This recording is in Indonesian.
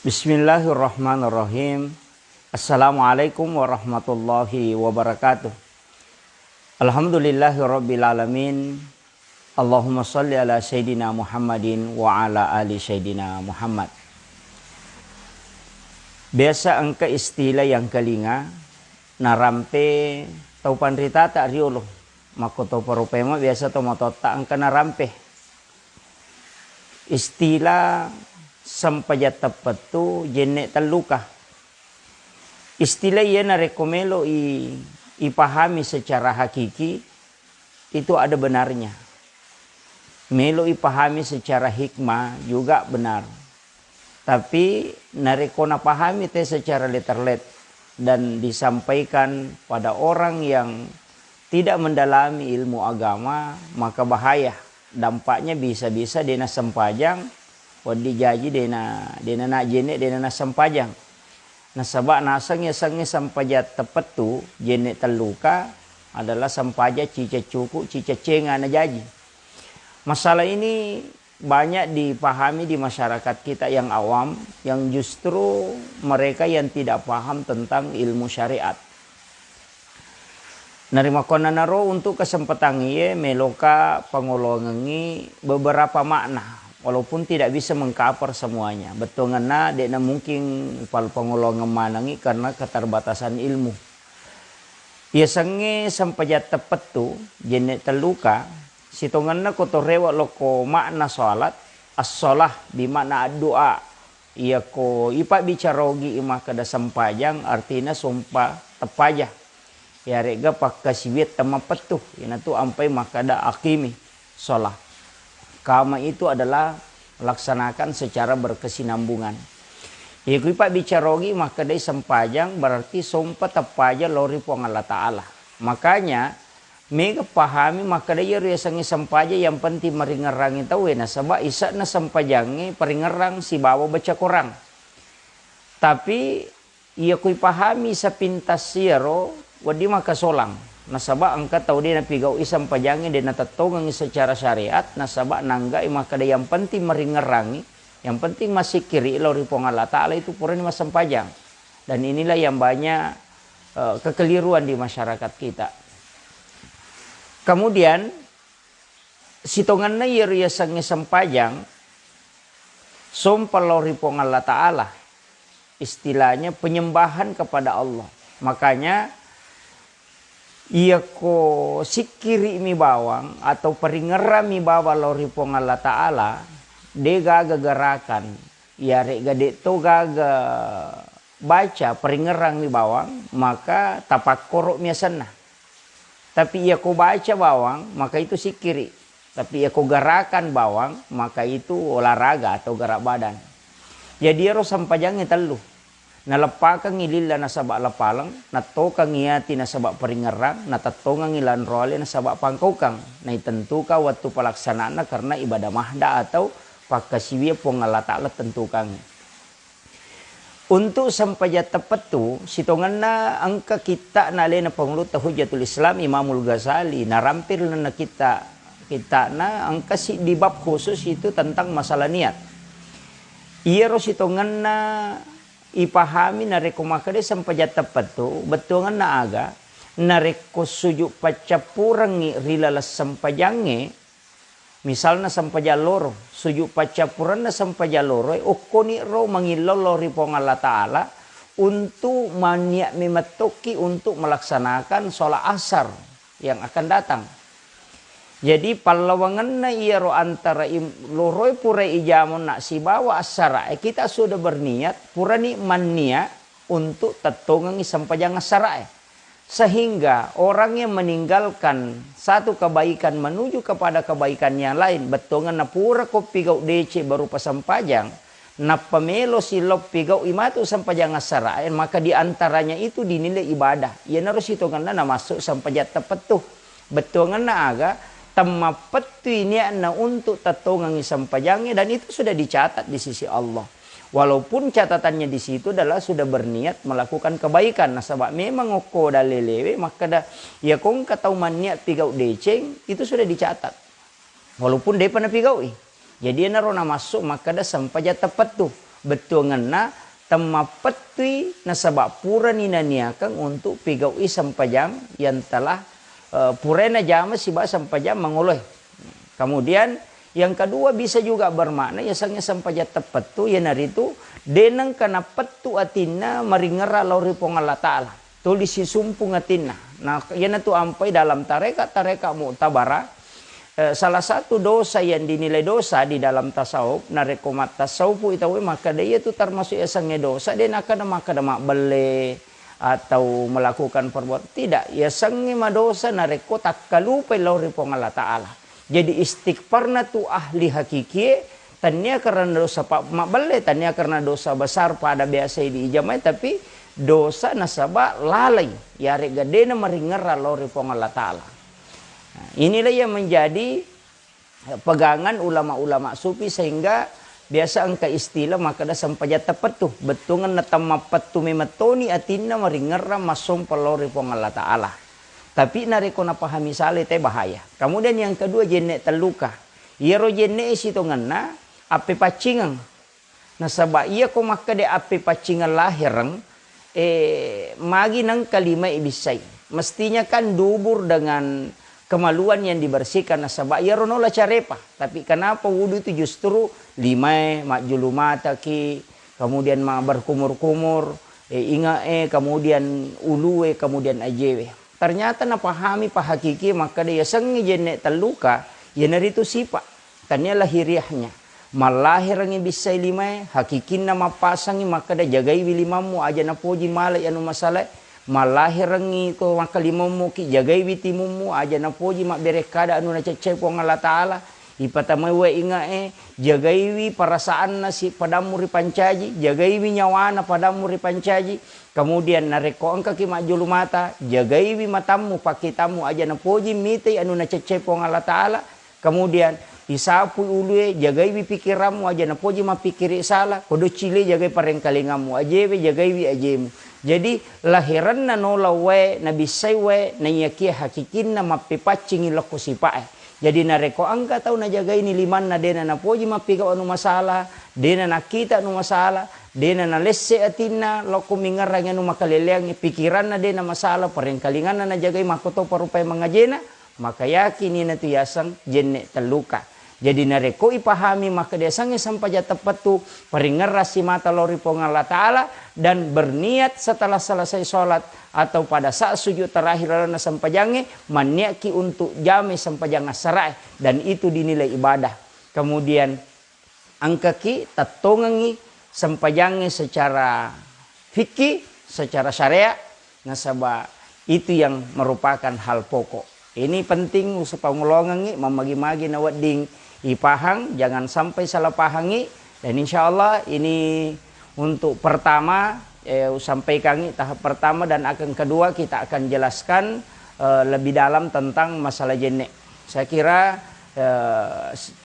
Bismillahirrahmanirrahim. Assalamualaikum warahmatullahi wabarakatuh. Alhamdulillahirrabbilalamin. Allahumma salli ala Sayyidina Muhammadin wa ala ali Sayyidina Muhammad. Biasa angka istilah yang kelinga narampe tau pandrita tak riolo mako tau parupema biasa tau matota angka narampe istilah sampajat tepetu jenek teluka. Istilah ia narekomelo ipahami secara hakiki itu ada benarnya. Melo ipahami secara hikmah juga benar. Tapi narekona pahami te secara letterlet dan disampaikan pada orang yang tidak mendalami ilmu agama, maka bahaya. Dampaknya bisa-bisa dena sempajang wadi jaji dena nak jenek dena na sampajang. Nasabak nasang sampajat tepetu jenek teluka adalah sampaja cica cuku cica cenga na jaji. Masalah ini banyak dipahami di masyarakat kita yang awam, yang justru mereka yang tidak paham tentang ilmu syariat. Narima konanaro untuk kesempatan ia meloka pengolongi beberapa makna. Walaupun tidak bisa mengcover semuanya. Betul ngena dek mungkin pal pengolongan manangi karena keterbatasan ilmu. Ia sange sampajat tepat tu jenek teluka. Sitonganna koto rewak loko makna salat. As-salah di makna doa. Ia ko ipak bicarogi imah kada sampajang artinya sumpah tepajah. Ya rega pak kasibit tamapetuh. Ina tu ampai makada akimi salat. Kama itu adalah laksanakan secara berkesinambungan. Ya kuipak bicarogi maka day sempajang berarti sumpah tepaja lori pong Allah Ta'ala. Makanya mega pahami maka day riasangi sempaja yang penting meringerangi tahu na sabab isa na sempajangi peringerang si bawa baca korang. Tapi ia kui pahami sa pintas siaro wadi maka solang. Nasaba angkat tahu dia napigau isam pajangi dia natatongang secara syariat nasaba nangga maka dia yang penting meringerangi yang penting masih kiri lori pong Allah Ta'ala itu purani masam pajang. Dan inilah yang banyak kekeliruan di masyarakat kita. Kemudian sitonganna ia sangi sampajang sompal lori pong Allah Ta'ala, istilahnya penyembahan kepada Allah. Makanya ia ko sikiri mi bawang atau peringera mi bawa lori pong Allah Ta'ala de gaga gerakan ya rek gade to gaga baca peringerang mi bawang maka tapak korok miasana. Tapi ia ko baca bawang maka itu sikiri. Tapi ia ko gerakan bawang maka itu olahraga atau gerak badan. Jadi ero sampajangnya telu. Nalapakan ngilila na sabak lapalang, natokang ngiyati na sabak peringerang, natatongang ngilan role na sabak pangkaukang. Na itentuka waktu pelaksanaan na karena ibadah mahda atau pakasiwia pong Allah Ta'ala tentukan. Untuk sampai tepat tu, sitongan na angka kita na alena pengulut Hujatul Islam Imamul Ghazali, narampir na kita na angka si di bab khusus itu tentang masalah niat. Iya ro sitongan na ipahami nareko makade sampajat tepat tu betul na aga nareko sujuk pacapurangi rilalas sampajange misalnya sampajaloro sujuk pacapuran na sampajaloro okoni ro mangilolo ripong Allah Ta'ala untuk maniak memetoki untuk melaksanakan sholat asar yang akan datang. Jadi palawangan na iya ro antara loroi pura ijamun nak si bawa asara kita sudah berniat purani mania untuk tetongangi sampajang asara sehingga orang yang meninggalkan satu kebaikan menuju kepada kebaikan yang lain betongan na pura kopi gau DC berupa sampajang na pemelo silop pigau imatu sampajang asara maka diantaranya itu dinilai ibadah. Ya harus hitungan na masuk sampajat tepetuh. Betul ngana aga temapettu ini na untuk tatongangi sampajangnya, dan itu sudah dicatat di sisi Allah. Walaupun catatannya di situ adalah sudah berniat melakukan kebaikan. Nah sebab memang oko dalelewe maka dah ya kong katau maniat pigau deceng itu sudah dicatat. Walaupun dia pernah pigau jadi narona masuk maka dah sampai tepat tuh. Betul ngena temapetui na sebab pura ninaniakan untuk pigau sampajang yang telah purena jama siba sampajang mengoleh. Kemudian yang kedua bisa juga bermakna ya sangnya sampaja tepat tu ya naritu denang kana petu atina maringera lauri pong Allah Ta'ala. Tulis si sumpung atina. Nah yana tu ampai dalam tareka mu'tabara. Salah satu dosa yang dinilai dosa di dalam tasawuf, narekomat tasawuf itu maka dia itu termasuk ya sangnya dosa. Dia akan maka mak bele atau melakukan perbuatan tidak. Ya sangnya dosa nareko tak kalupai lauri pong Allah Ta'ala. Jadi istighfarna tu ahli hakiki tanya karena dosa pak makbale, tanya karena dosa besar pada biasa di ijamai, tapi dosa nasabah lalai ya regadena maringera lori pong Allah Ta'ala. Nah, inilah yang menjadi pegangan ulama-ulama sufi sehingga biasa angka istilah maka dah sampai tepat tuh betungan natamapat tu memetoni atina maringera masom pelori pong Allah Ta'ala. Tapi nareko na pahami sale teh bahaya. Kemudian yang kedua jenek terluka. Ia ro jenek situ ngena ape pacingan. Nah sabab ia ko maka de ape pacingan lahirang magi nang kalima ibisai. Mestinya kan dubur dengan kemaluan yang dibersihkan. Nah sabab ia ro nola carepa. Tapi kenapa wudu itu justru limai mak julu mata ki, kemudian mak berkumur-kumur, kemudian uluwe, kemudian ajewe. Ternyata na pahami pahakiki maka dia sengi jenek terluka ya nari itu sifat tanya lahiriahnya malahirang bisa limai hakikin nama pasangi maka dia jagai wilimamu aja na poji malai anu masalah malahirang itu maka limamu ki jagai witimumu aja na poji mak berekada anu na cecep wong Allah Ta'ala ipatamai we inga jagai perasaan nasi padamu ripancaji jagai nyawana padamu ripancaji. Kemudian nareko angka ki majulu mata, jagai matamu pakitamu aja na poji mite anu na cecepong Allah Ta'ala. Kemudian isapu ulue jagai pikiranmu aja na poji ma pikiri salah. Kodo cile jagai parengkalingamu ajewe jagai ajemu. Jadi lahiran na nola we na bisai we na yakia hakikin na mapipacingi loko sipae. Jadi nareko angka tau na jagai ni liman na dena na poji ma pika anu masalah, dena na kita anu masalah. Dena na lesse atina loko mingarang anu makaleleang pikiran na dena masalah parengkalingan na jagai makoto parupai mangajena maka yakin na tu yasang jenne terluka. Jadi nareko ipahami maka dia sange sampai tepat tu paringera si mata lori pong Allah Ta'ala dan berniat setelah selesai sholat atau pada saat sujud terakhir na sampajange maniaki untuk jami sampajang asarai dan itu dinilai ibadah. Kemudian angkaki tatongangi sampajangnya secara fikih, secara syariat, nasabah itu yang merupakan hal pokok. Ini penting supaya ngulongangi, memagi-magi nawading ipahang, jangan sampai salah pahangi. Dan insya Allah ini untuk pertama, sampaikan tahap pertama dan akan kedua kita akan jelaskan lebih dalam tentang masalah jenek. Saya kira